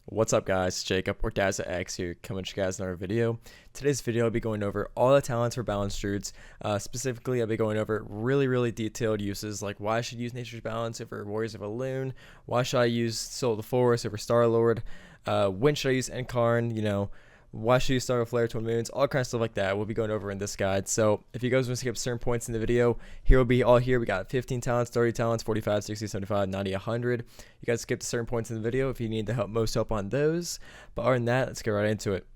What's up guys, it's Jacob or DazzaX here coming to you guys in another video. Today's video I'll be going over all the talents for balanced druids. Specifically I'll be going over really detailed uses like why I should use Nature's Balance over Warriors of Elune, why should I use Soul of the Forest over Starlord, when should I use Enkarn, why should you start with Flare Twin Moons, all kinds of stuff like that we'll be going over in this guide. So if you guys want to skip certain points in the video, here will be all here. We got 15 talents, 30 talents, 45, 60, 75, 90, 100. You guys skip certain points in the video if you need the most help on those. But other than that, let's get right into it.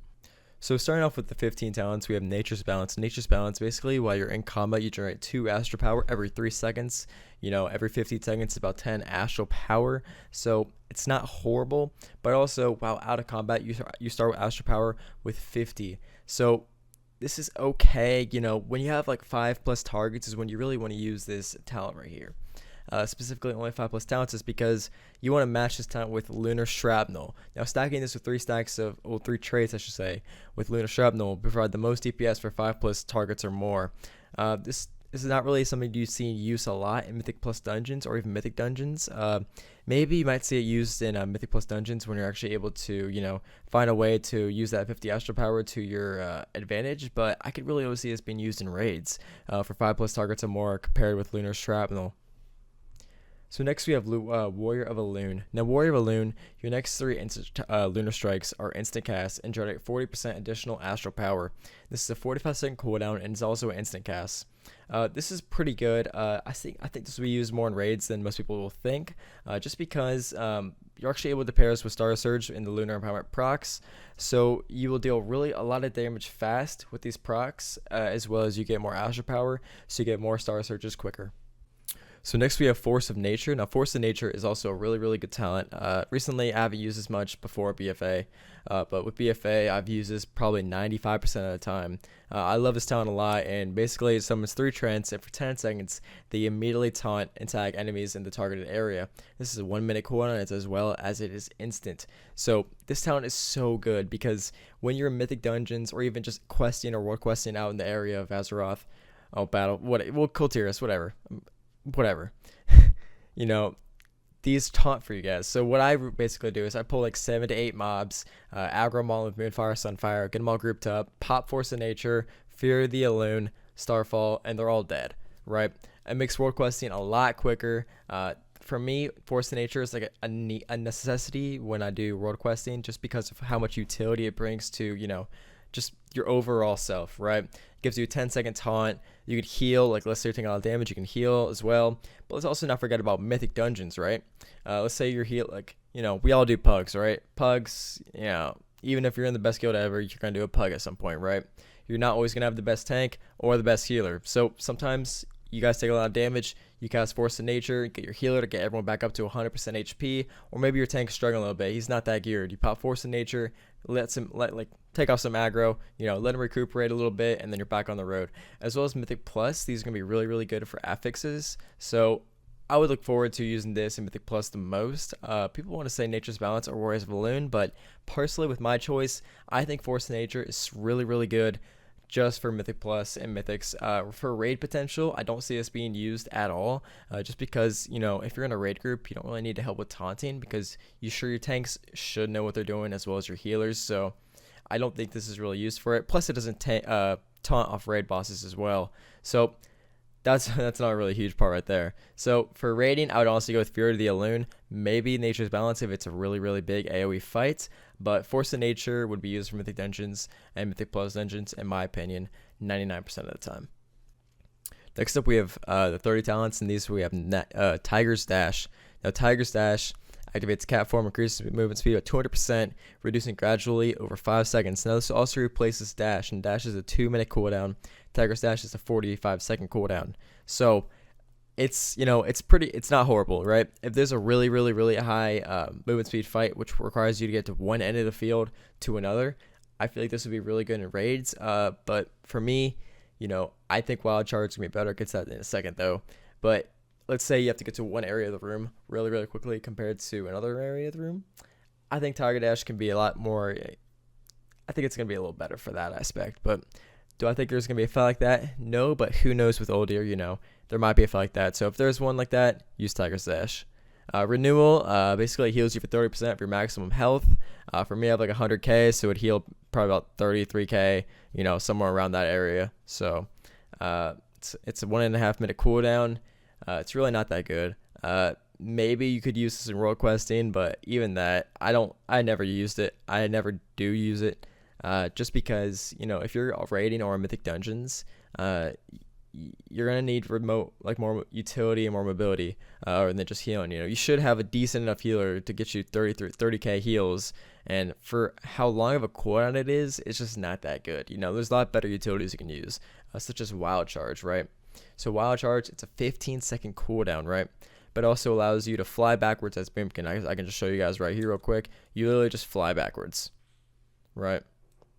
So starting off with the 15 talents, we have Nature's Balance. Nature's Balance, basically, while you're in combat, you generate 2 astral power every 3 seconds. Every 15 seconds, about 10 astral power. So it's not horrible, but also while out of combat, you start with astral power with 50. So this is okay. When you have like 5+ targets is when you really want to use this talent right here. Specifically only 5+ talents is because you want to match this talent with Lunar Shrapnel. Now stacking this with 3 stacks of, 3 traits I should say, with Lunar Shrapnel will provide the most DPS for 5+ targets or more. This is not really something you see used a lot in Mythic Plus dungeons or even Mythic dungeons. Maybe you might see it used in Mythic Plus dungeons when you're actually able to, find a way to use that 50 astral power to your advantage. But I could really only see this being used in raids for 5+ targets or more compared with Lunar Shrapnel. So next we have Warrior of Elune. Now Warrior of Elune, your next 3 Lunar Strikes are instant cast and generate 40% additional astral power. This is a 45-second cooldown and it's also an instant cast. This is pretty good. I think this will be used more in raids than most people will think, just because you're actually able to pair this with Star Surge in the Lunar Empowerment procs, so you will deal a lot of damage fast with these procs, as well as you get more astral power, so you get more Star Surges quicker. So next we have Force of Nature. Now Force of Nature is also a really good talent. Recently I haven't used this much before BFA, but with BFA I've used this probably 95% of the time. I love this talent a lot, and basically it summons 3 trance, and for 10 seconds they immediately taunt and tag enemies in the targeted area. This is a 1-minute cooldown as well as it is instant. So this talent is so good because when you're in Mythic dungeons or even just questing or world questing out in the area of Azeroth, Kultiris, whatever. These taunt for you guys. So what I basically do is I pull like 7 to 8 mobs, aggro them all with Moonfire, Sunfire, get them all grouped up, pop Force of Nature, Fear of the Elune, Starfall, and they're all dead, right? It makes world questing a lot quicker. For me, Force of Nature is like a necessity when I do world questing, just because of how much utility it brings to, just your overall self, right? It gives you a 10-second taunt. You could heal, like let's say you're taking a lot of damage, you can heal as well. But let's also not forget about Mythic dungeons, right? Let's say you're we all do pugs, right? Pugs, even if you're in the best guild ever, you're gonna do a pug at some point, right? You're not always gonna have the best tank or the best healer. So sometimes you guys take a lot of damage, you cast Force of Nature, get your healer to get everyone back up to 100% HP, or maybe your tank's struggling a little bit, he's not that geared. You pop Force of Nature, take off some aggro, let him recuperate a little bit, and then you're back on the road. As well as Mythic Plus, these are going to be really good for affixes, so I would look forward to using this in Mythic Plus the most. People want to say Nature's Balance or Warriors of Elune, but personally with my choice, I think Force of Nature is really good just for Mythic Plus and Mythics. For raid potential, I don't see this being used at all, just because, if you're in a raid group, you don't really need to help with taunting because your tanks should know what they're doing as well as your healers, so I don't think this is really used for it. Plus it doesn't taunt off raid bosses as well, so that's not a really huge part right there. So for raiding, I would honestly go with Fear of the Elune, maybe Nature's Balance if it's a really big AoE fight, but Force of Nature would be used for Mythic dungeons and Mythic Plus dungeons, in my opinion, 99% of the time. Next up we have the 30 talents, and these we have Targa Dash. Now Targa Dash activates cat form, increases movement speed by 200%, reducing gradually over 5 seconds. Now this also replaces Dash, and Dash is a 2-minute cooldown. Targa Dash is a 45-second cooldown. So it's not horrible, right? If there's a really high movement speed fight which requires you to get to one end of the field to another, I feel like this would be really good in raids. But for me, I think Wild Charge is gonna be better. Gets that in a second though. But let's say you have to get to one area of the room really quickly compared to another area of the room. I think Targa Dash can be a lot more. I think it's gonna be a little better for that aspect. But do I think there's gonna be a fight like that? No, but who knows with Oldir, there might be a fight like that. So if there's one like that, use Targa Dash. Renewal basically heals you for 30% of your maximum health. For me, I have like 100k, so it would heal probably about 33k, somewhere around that area. So it's a 1.5 minute cooldown. It's really not that good. Maybe you could use this in world questing, but even that, I never used it. I never do use it, just because, if you're raiding or mythic dungeons, you're gonna need more utility and more mobility, other than just healing. You should have a decent enough healer to get you 30k heals, and for how long of a cooldown it is, it's just not that good. There's a lot better utilities you can use, such as wild charge, right? So wild charge, it's a 15-second cooldown, right? But also allows you to fly backwards as Boomkin. I can just show you guys right here real quick. You literally just fly backwards, right?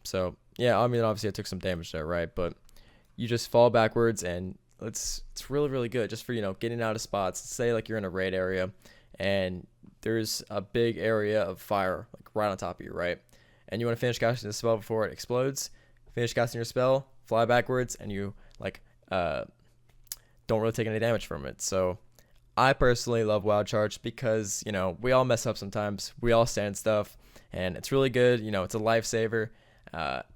So yeah, I mean, obviously I took some damage there, right? But you just fall backwards, and it's really, really good just for, getting out of spots. Say like you're in a raid area and there's a big area of fire like right on top of you, right? And you want to finish casting the spell before it explodes. Finish casting your spell, fly backwards, and you don't really take any damage from it. So I personally love wild charge because, we all mess up sometimes. We all stand stuff, and it's really good. It's a lifesaver.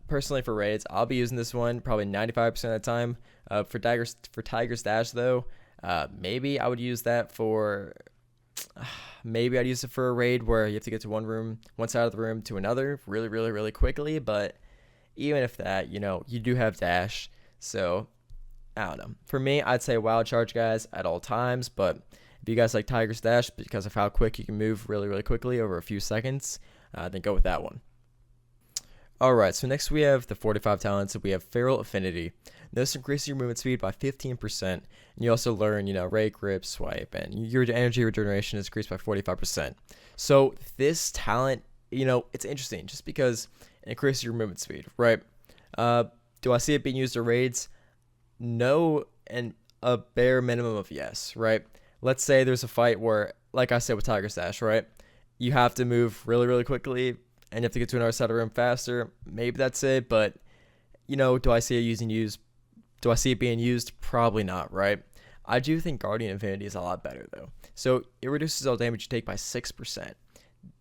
Personally, for raids, I'll be using this one probably 95% of the time. For Targa Dash though, maybe I would use that for. Maybe I'd use it for a raid where you have to get to one side of the room to another really, really, really quickly. But even if that, you do have dash, so I don't know. For me, I'd say wild charge, guys, at all times. But if you guys like Targa Dash because of how quick you can move really, really quickly over a few seconds, then go with that one. Alright, so next we have the 45 talents. We have Farrell Affinity. This increases your movement speed by 15%, and you also learn, raid, grip, swipe, and your energy regeneration is increased by 45%. So this talent, it's interesting just because it increases your movement speed, right? Do I see it being used in raids? No, and a bare minimum of yes, right? Let's say there's a fight where, like I said with Targa Dash, right? You have to move really, really quickly, and you have to get to another side of the room faster. Maybe that's it, but do I see it being used? Probably not, right? I do think Guardian Affinity is a lot better though. So it reduces all damage you take by 6%.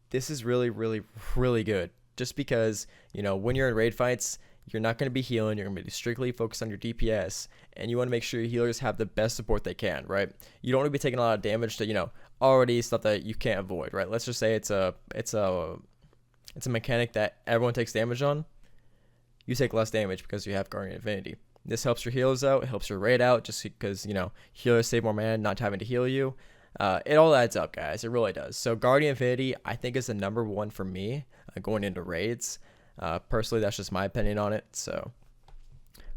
This is really, really, really good. Just because, when you're in raid fights, you're not going to be healing. You're going to be strictly focused on your DPS, and you want to make sure your healers have the best support they can, right? You don't want to be taking a lot of damage to, already stuff that you can't avoid, right? Let's just say it's a mechanic that everyone takes damage on. You take less damage because you have Guardian Affinity. This helps your healers out. It helps your raid out just because, healers save more mana not having to heal you. It all adds up, guys. It really does. So Guardian Affinity, I think, is the number one for me going into raids. Personally, that's just my opinion on it. So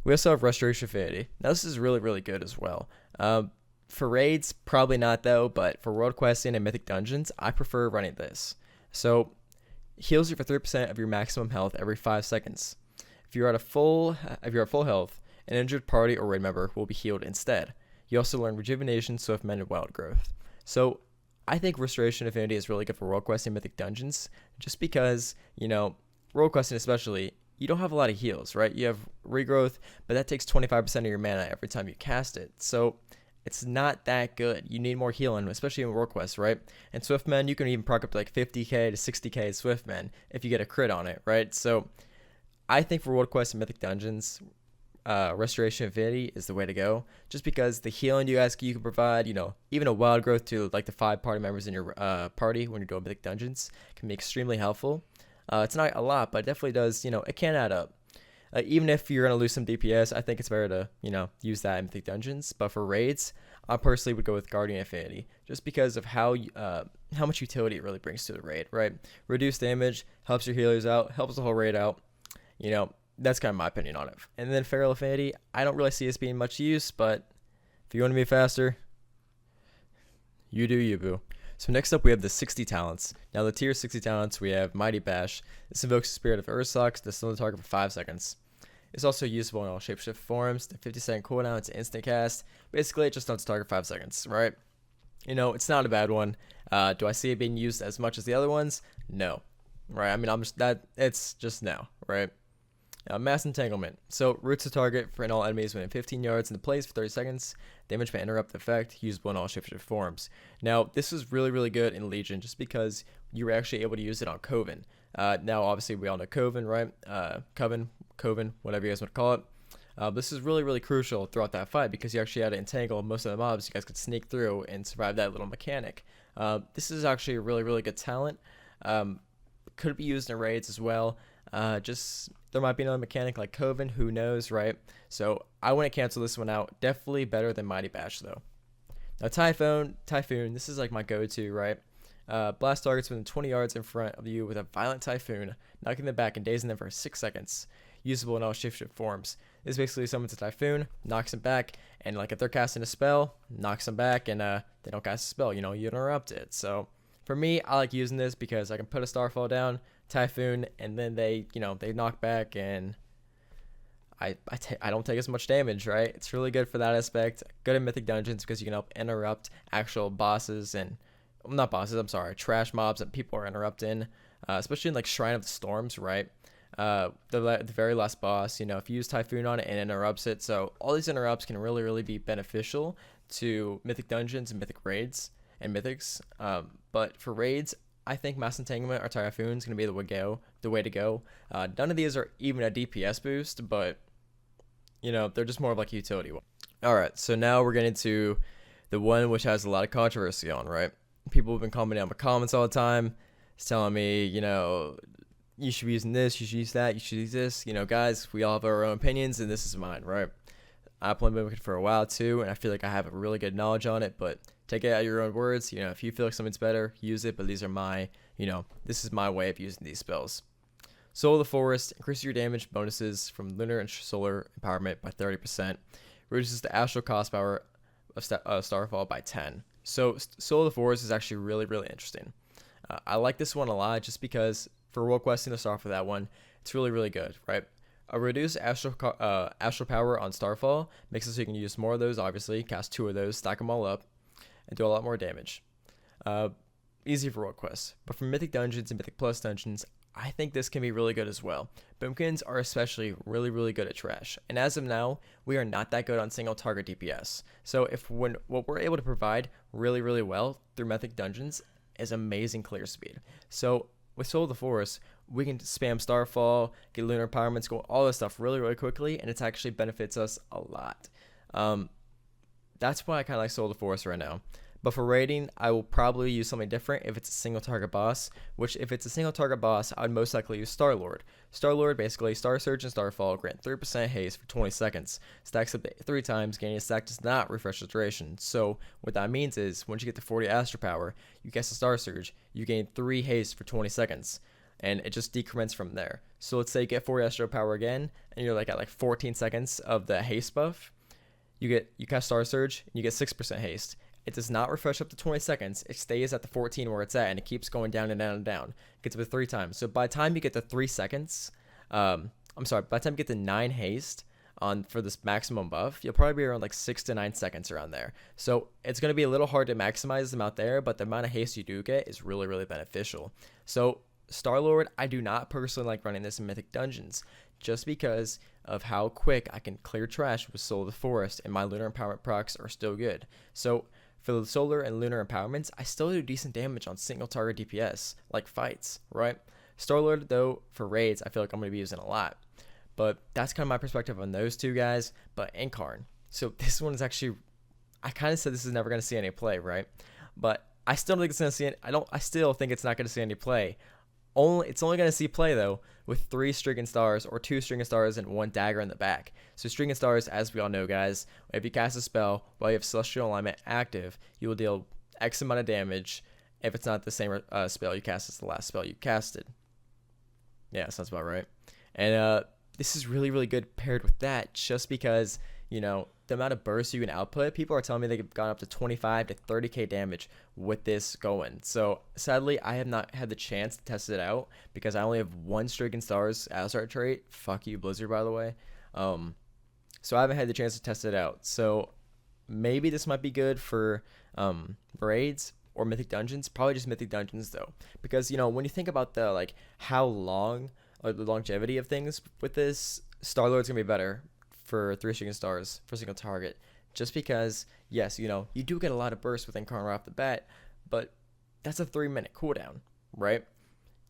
we also have Restoration Affinity. Now this is really, really good as well. For raids, probably not though, but for world questing and mythic dungeons, I prefer running this. So heals you for 3% of your maximum health every 5 seconds. If you're at full health, an injured party or raid member will be healed instead. You also learn Rejuvenation, Swiftmend, and Wild Growth. So I think Restoration Affinity is really good for world questing mythic dungeons, just because, world questing especially, you don't have a lot of heals, right? You have regrowth, but that takes 25% of your mana every time you cast it. So it's not that good. You need more healing, especially in world quests, right? And Swiftmend, you can even proc up to like 50k to 60k Swiftmend if you get a crit on it, right? So I think for world quests and mythic dungeons, Restoration Affinity is the way to go, just because the healing you can provide, even a wild growth to like the 5 party members in your party when you're doing mythic dungeons can be extremely helpful. It's not a lot, but it definitely does, it can add up. Even if you're going to lose some DPS, I think it's better to, use that in mythic dungeons. But for raids, I personally would go with Guardian Affinity, just because of how much utility it really brings to the raid, right? Reduced damage, helps your healers out, helps the whole raid out, That's kind of my opinion on it. And then Farrell Affinity, I don't really see this being much use, but if you want to be faster, you do you, boo. So next up we have the 60 talents. Now the tier 60 talents, we have Mighty Bash. This invokes the Spirit of Ursox to stun the target for 5 seconds. It's also usable in all shapeshift forms. The 50-second cooldown, it's an instant cast. Basically, it just stuns the target 5 seconds, right? It's not a bad one. Do I see it being used as much as the other ones? No. Right? I mean, it's just no, right? Now, Mass Entanglement. So, roots the target for all enemies within 15 yards into place for 30 seconds. Damage may interrupt the effect, usable in all shapeshifted forms. Now, this is really, really good in Legion just because you were actually able to use it on Coven. Now, obviously, we all know Coven, right? Coven, whatever you guys want to call it. This is really, really crucial throughout that fight because you actually had to entangle most of the mobs. You guys could sneak through and survive that little mechanic. This is actually a really, really good talent. Could be used in raids as well. Just there might be another mechanic like Coven, who knows, right? So I wouldn't cancel this one out. Definitely better than Mighty Bash though. Now Typhoon, this is like my go-to, right? Blast targets within 20 yards in front of you with a violent Typhoon, knocking them back and dazing them for 6 seconds. Usable in all shapeshifted forms. This basically summons a Typhoon, knocks them back, and like if they're casting a spell, knocks them back, and they don't cast a spell, you interrupt it. So for me, I like using this because I can put a Starfall down, Typhoon, and then they knock back, and I don't take as much damage, right? It's really good for that aspect. Good in Mythic Dungeons because you can help interrupt actual bosses and not bosses, I'm sorry, trash mobs that people are interrupting, especially in like Shrine of the Storms, right? The very last boss, if you use Typhoon on it and interrupts it, so all these interrupts can really, really be beneficial to Mythic Dungeons and Mythic Raids and Mythics. But for raids, I think Mass Entanglement or Typhoon is going to be the way to go. None of these are even a DPS boost, but they're just more of like a utility one. Alright, so now we're getting to the one which has a lot of controversy on, right? People have been commenting on my comments all the time. It's telling me, you should be using this, you should use that, you should use this. Guys, we all have our own opinions, and this is mine, right? I've played Mythic for a while too, and I feel like I have a really good knowledge on it, but take it out of your own words. If you feel like something's better, use it, but these are my, this is my way of using these spells. Soul of the Forest, increases your damage bonuses from lunar and solar empowerment by 30%. Reduces the astral cost power of Starfall by 10. So Soul of the Forest is actually really, really interesting. I like this one a lot just because for world questing to start for that one, it's really, really good, right? A reduced astral power on Starfall makes it so you can use more of those, obviously, cast 2 of those, stack them all up, and do a lot more damage. Easy for world quests. But for Mythic Dungeons and Mythic Plus Dungeons, I think this can be really good as well. Boomkins are especially really, really good at trash. And as of now, we are not that good on single target DPS. So what we're able to provide really, really well through Mythic Dungeons is amazing clear speed. So with Soul of the Forest, we can spam Starfall, get lunar empowerments, go all this stuff really, really quickly, and it actually benefits us a lot. That's why I kind of like Soul of the Forest right now. But for raiding, I will probably use something different if it's a single target boss, which if it's a single target boss, I would most likely use Starlord. Starlord, basically, Star Surge and Starfall grant 3% haste for 20 seconds. Stacks up to 3 times, gaining a stack does not refresh the duration. So what that means is, once you get to 40 Astral Power, you cast a Star Surge, you gain 3 haste for 20 seconds. And it just decrements from there. So let's say you get 40 Astral Power again, and you're like at 14 seconds of the haste buff. You cast Star Surge, and you get 6% haste. It does not refresh up to 20 seconds. It stays at the 14 where it's at, and it keeps going down and down and down. It gets up to 3 times. So by the time you get to 3 seconds, by the time you get to 9 haste for this maximum buff, you'll probably be around 6 to 9 seconds around there. So it's going to be a little hard to maximize them out there, but the amount of haste you do get is really, really beneficial. So Starlord, I do not personally like running this in Mythic Dungeons, just because of how quick I can clear trash with Soul of the Forest, and my lunar empowerment procs are still good. So for the solar and lunar empowerments, I still do decent damage on single target DPS, like fights, right? Starlord, though, for raids, I feel like I'm going to be using a lot. But that's kind of my perspective on those two guys. But Incarn, so this one is actually, I kind of said this is never going to see any play, right? But I still don't think it's going to see it. I still think it's not going to see any play. It's only going to see play, though, with 3 Stricken Stars or 2 Stricken Stars and 1 Dagger in the back. So Stricken Stars, as we all know, guys, if you cast a spell while you have Celestial Alignment active, you will deal X amount of damage if it's not the same spell you cast as the last spell you casted. Yeah, sounds about right. And this is really, really good paired with that, just because, the amount of bursts you can output, people are telling me they've gone up to 25 to 30k damage with this going. So sadly, I have not had the chance to test it out because I only have 1 Stricken Stars AZERITE trait. Fuck you, Blizzard, by the way. So I haven't had the chance to test it out. So maybe this might be good for raids or Mythic Dungeons. Probably just Mythic Dungeons though, because when you think about the how long the longevity of things with this, Starlord's gonna be better for 3 string stars for single target, just because yes, you know, you do get a lot of burst with Incarn right off the bat, but that's a 3-minute cooldown, right?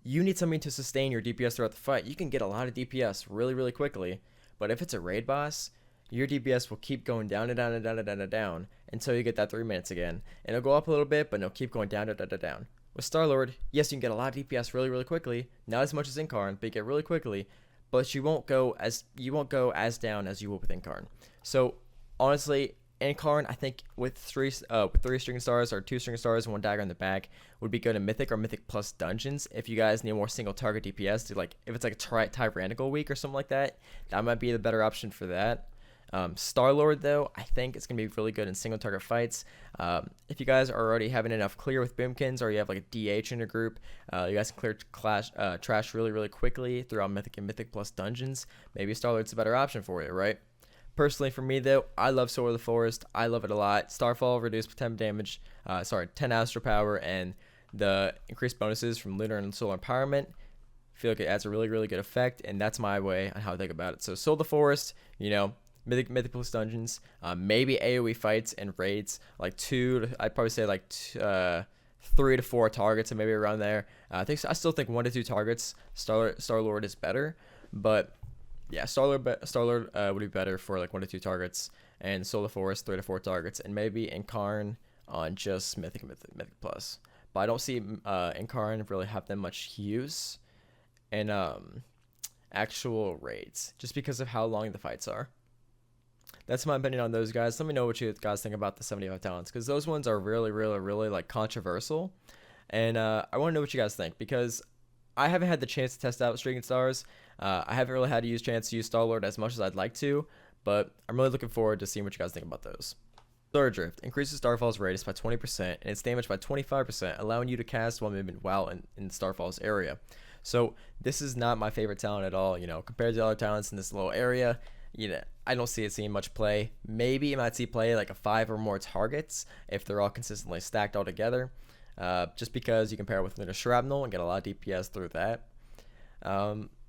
You need something to sustain your DPS throughout the fight. You can get a lot of DPS really quickly, but if it's a raid boss, your DPS will keep going down and down and down and down and down until you get that 3 minutes again. And it'll go up a little bit, but it'll keep going down and down and down. With Starlord, yes, you can get a lot of DPS really quickly. Not as much as Incarn, but you get really quickly. But you won't go as down as you will with Incarn. So honestly, Incarn, I think with 3 string stars or 2 string stars and 1 dagger in the back would be good in Mythic or Mythic plus dungeons. If you guys need more single target DPS, to like if it's like a tyrannical week or something like that, that might be the better option for that. Starlord though, I think it's gonna be really good in single target fights. If you guys are already having enough clear with Boomkins, or you have like a DH in your group, you guys can clear trash really quickly throughout Mythic and Mythic plus dungeons. Maybe Starlord's a better option for you, right? Personally, for me though, I love Sword of the Forest. I love it a lot. Starfall reduced 10 damage, 10 astral power, and the increased bonuses from lunar and solar empowerment. I feel like it adds a really good effect, and that's my way on how I think about it. So Soul of the Forest, you know, Mythic plus dungeons, maybe AoE fights and raids, like I'd probably say like 3 to 4 targets, and maybe around there. I still think 1 to 2 targets. Starlord is better, but yeah, Starlord would be better for like 1 to 2 targets, and Soul of the Forest 3 to 4 targets, and maybe Incarn on just Mythic plus. But I don't see Incarn really have that much use in actual raids, just because of how long the fights are. That's my opinion on those guys. Let me know what you guys think about the 75 talents, because those ones are really like controversial, and I want to know what you guys think, because I haven't had the chance to test out Streaking Stars. I haven't really had a chance to use Starlord as much as I'd like to, but I'm really looking forward to seeing what you guys think about those. Solar Drift increases Starfall's radius by 20% and its damage by 25%, allowing you to cast while moving while in Starfall's area. So this is not my favorite talent at all. You know, compared to other talents in this little area, you know, I don't see it seeing much play. Maybe you might see play like a 5 or more targets if they're all consistently stacked all together. Just because you can pair it with Lunar Shrapnel and get a lot of DPS through that.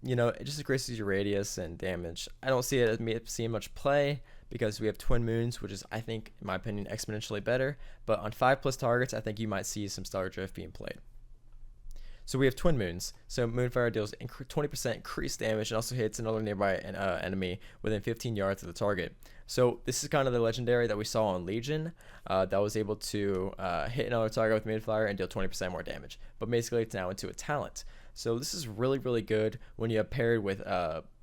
You know, it just increases your radius and damage. I don't see it as seeing much play because we have Twin Moons, which is, I think, in my opinion, exponentially better. But on 5+ targets, I think you might see some Stellar Drift being played. So we have Twin Moons. So Moonfire deals 20% increased damage and also hits another nearby enemy within 15 yards of the target. So this is kind of the legendary that we saw on Legion that was able to hit another target with Moonfire and deal 20% more damage. But basically it's now into a talent. So this is really good when you have paired with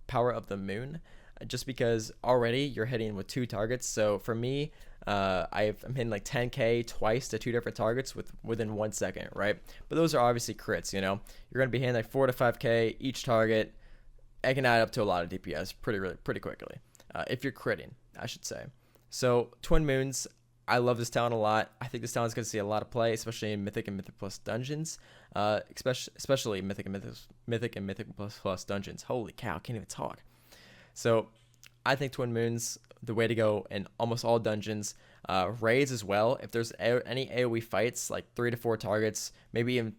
Power of the Moon, just because already you're hitting with 2 targets. So for me, I'm hitting like 10k twice to 2 different targets within 1 second, right? But those are obviously crits, you know. You're gonna be hitting like 4 to 5k each target. It can add up to a lot of DPS pretty quickly if you're critting, I should say. So Twin Moons, I love this talent a lot. I think this talent's gonna see a lot of play, especially in Mythic and Mythic plus dungeons, especially Mythic and Mythic plus dungeons. Holy cow, I can't even talk. So I think Twin Moons, the way to go in almost all dungeons. Raids as well. If there's any AoE fights, like 3 to 4 targets, maybe even,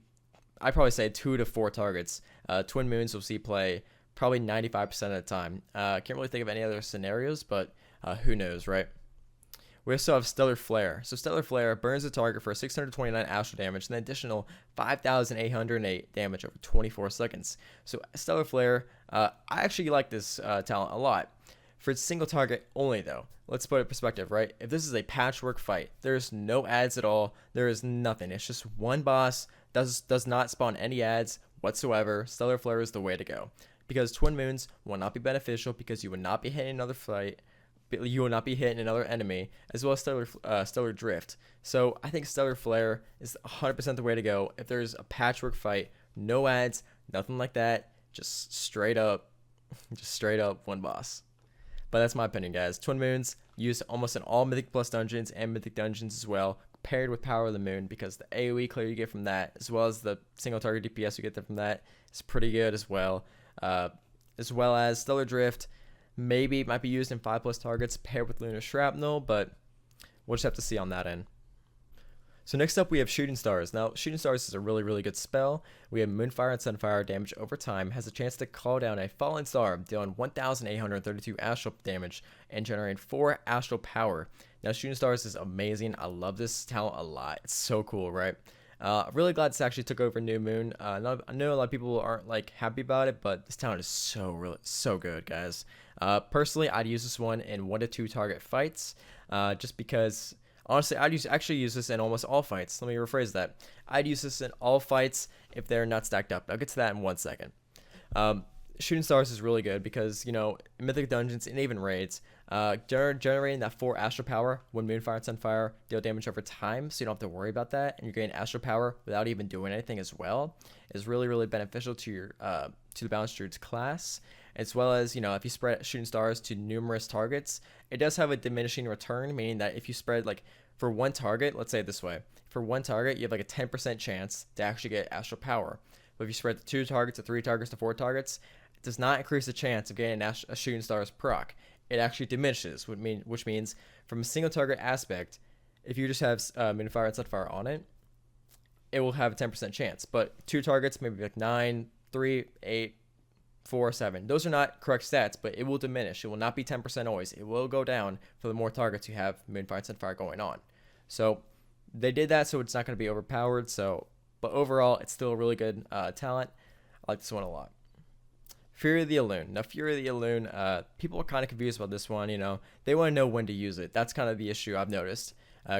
I'd probably say 2 to 4 targets, Twin Moons will see play probably 95% of the time. Can't really think of any other scenarios, but who knows, right? We also have Stellar Flare. So Stellar Flare burns the target for 629 astral damage and an additional 5,808 damage over 24 seconds. So Stellar Flare, I actually like this talent a lot. For single target only though, let's put it in perspective, right? If this is a patchwork fight, there's no ads at all. There is nothing. It's just one boss, does not spawn any ads whatsoever. Stellar Flare is the way to go. Because Twin Moons will not be beneficial because you would not be hitting another fight. You will not be hitting another enemy, as well as Stellar Drift. So I think Stellar Flare is 100% the way to go. If there's a patchwork fight, no ads, nothing like that, just straight up one boss. But that's my opinion, guys. Twin Moons used almost in all Mythic plus dungeons and Mythic dungeons as well, paired with Power of the Moon, because the AoE clear you get from that, as well as the single target DPS you get from that, is pretty good as well. As well as Stellar Drift. Maybe it might be used in 5+ targets paired with Lunar Shrapnel, but we'll just have to see on that end. So next up we have Shooting Stars. Now Shooting Stars is a really good spell. We have Moonfire and Sunfire damage over time, has a chance to call down a fallen star, dealing 1,832 astral damage and generating 4 astral power. Now Shooting Stars is amazing. I love this talent a lot. It's so cool, right? Really glad this actually took over New Moon. I know a lot of people aren't like happy about it, but this talent is so good, guys. Personally, I'd use this one in 1 to 2 target fights, just because. Honestly, I'd actually use this in almost all fights. Let me rephrase that. I'd use this in all fights if they're not stacked up. I'll get to that in 1 second. Shooting Stars is really good because, you know, in Mythic Dungeons and even raids, generating that 4 astral power when Moonfire and Sunfire deal damage over time, so you don't have to worry about that, and you're getting astral power without even doing anything as well, is really beneficial to your to the Balanced Druid's class. As well as, you know, if you spread Shooting Stars to numerous targets, it does have a diminishing return, meaning that if you spread, like, for one target, let's say it this way, for one target, you have like a 10% chance to actually get astral power. But if you spread to 2 targets, to 3 targets, to 4 targets, it does not increase the chance of getting a Shooting Stars proc. It actually diminishes, which means from a single target aspect, if you just have Moonfire and Sunfire on it, it will have a 10% chance. But 2 targets, maybe like 9, 3, 8, 4, 7. Those are not correct stats, but it will diminish. It will not be 10% always. It will go down for the more targets you have Moonfire and Sunfire going on. So they did that so it's not going to be overpowered. But overall, it's still a really good talent. I like this one a lot. Fury of the Elune. Now, Fury of the Elune, people are kind of confused about this one. You know, they want to know when to use it. That's kind of the issue I've noticed.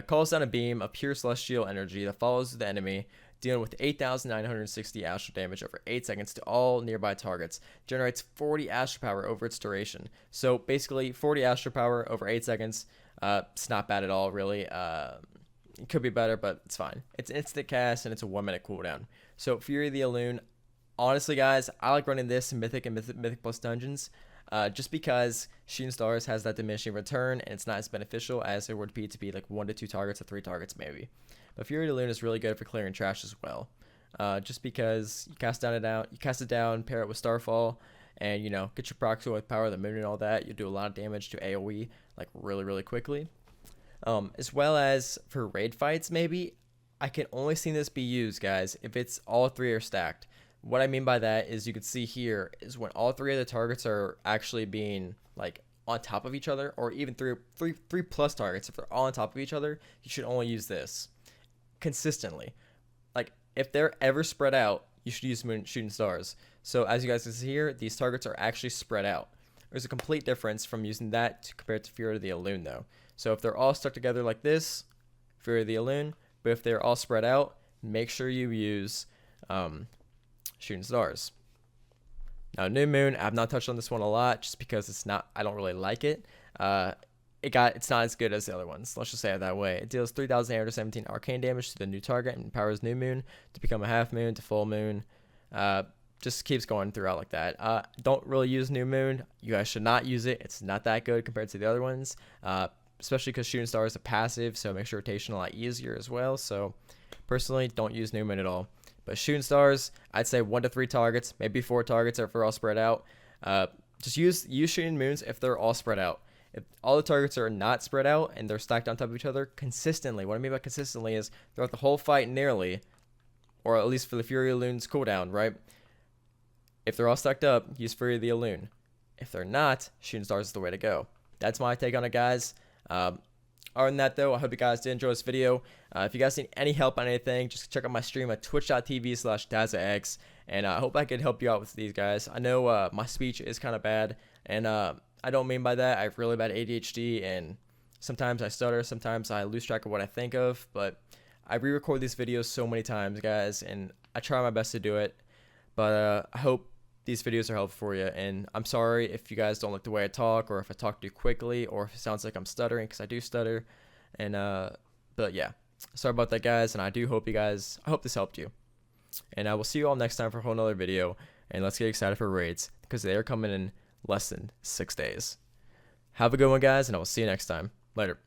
Calls down a beam of pure celestial energy that follows the enemy, dealing with 8,960 astral damage over 8 seconds to all nearby targets. Generates 40 astral power over its duration. So basically, 40 astral power over 8 seconds. It's not bad at all, really. It could be better, but it's fine. It's an instant cast and it's a 1 minute cooldown. So Fury of the Elune. Honestly, guys, I like running this in Mythic and Mythic Plus dungeons, just because Shooting Stars has that diminishing return and it's not as beneficial as it would be to be like 1 to 2 targets or 3 targets maybe. But Fury of the Elune is really good for clearing trash as well, just because you cast it down, pair it with Starfall, and, you know, get your procs with Power of the Moon and all that. You'll do a lot of damage to AoE like really quickly. As well as for raid fights, maybe I can only see this be used, guys, if it's all 3 are stacked. What I mean by that is you can see here is when all 3 of the targets are actually being like on top of each other, or even three plus targets. If they're all on top of each other, you should only use this consistently. Like if they're ever spread out, you should use Shooting Stars. So as you guys can see here, these targets are actually spread out. There's a complete difference from using that compared to Fury of the Elune though. So if they're all stuck together like this, Fury of the Elune, but if they're all spread out, make sure you use Shooting Stars. Now New Moon, I've not touched on this one a lot just because I don't really like it. It's not as good as the other ones. Let's just say it that way. It deals 3,817 arcane damage to the new target and empowers New Moon to become a half moon to full moon. Just keeps going throughout like that. Don't really use New Moon. You guys should not use it. It's not that good compared to the other ones, especially because Shooting Star is a passive, so it makes rotation a lot easier as well. So personally, don't use New Moon at all. But Shooting Stars, I'd say 1 to 3 targets, maybe 4 targets if they're all spread out. Just use Shooting Moons if they're all spread out. If all the targets are not spread out and they're stacked on top of each other consistently, what I mean by consistently is throughout the whole fight nearly, or at least for the Fury of the Elune's cooldown, right? If they're all stacked up, use Fury of the Elune. If they're not, Shooting Stars is the way to go. That's my take on it, guys. Other than that, though, I hope you guys did enjoy this video. If you guys need any help on anything, just check out my stream at twitch.tv/DazaX, and I hope I could help you out with these guys. I know my speech is kind of bad, and I don't mean by that. I have really bad ADHD, and sometimes I stutter, sometimes I lose track of what I think of, but I re-record these videos so many times, guys, and I try my best to do it, but I hope these videos are helpful for you, and I'm sorry if you guys don't like the way I talk, or if I talk too quickly, or if it sounds like I'm stuttering, because I do stutter, and but yeah, sorry about that, guys, and I hope this helped you, and I will see you all next time for a whole nother video, and let's get excited for raids, because they are coming in less than 6 days. Have a good one, guys, and I will see you next time. Later.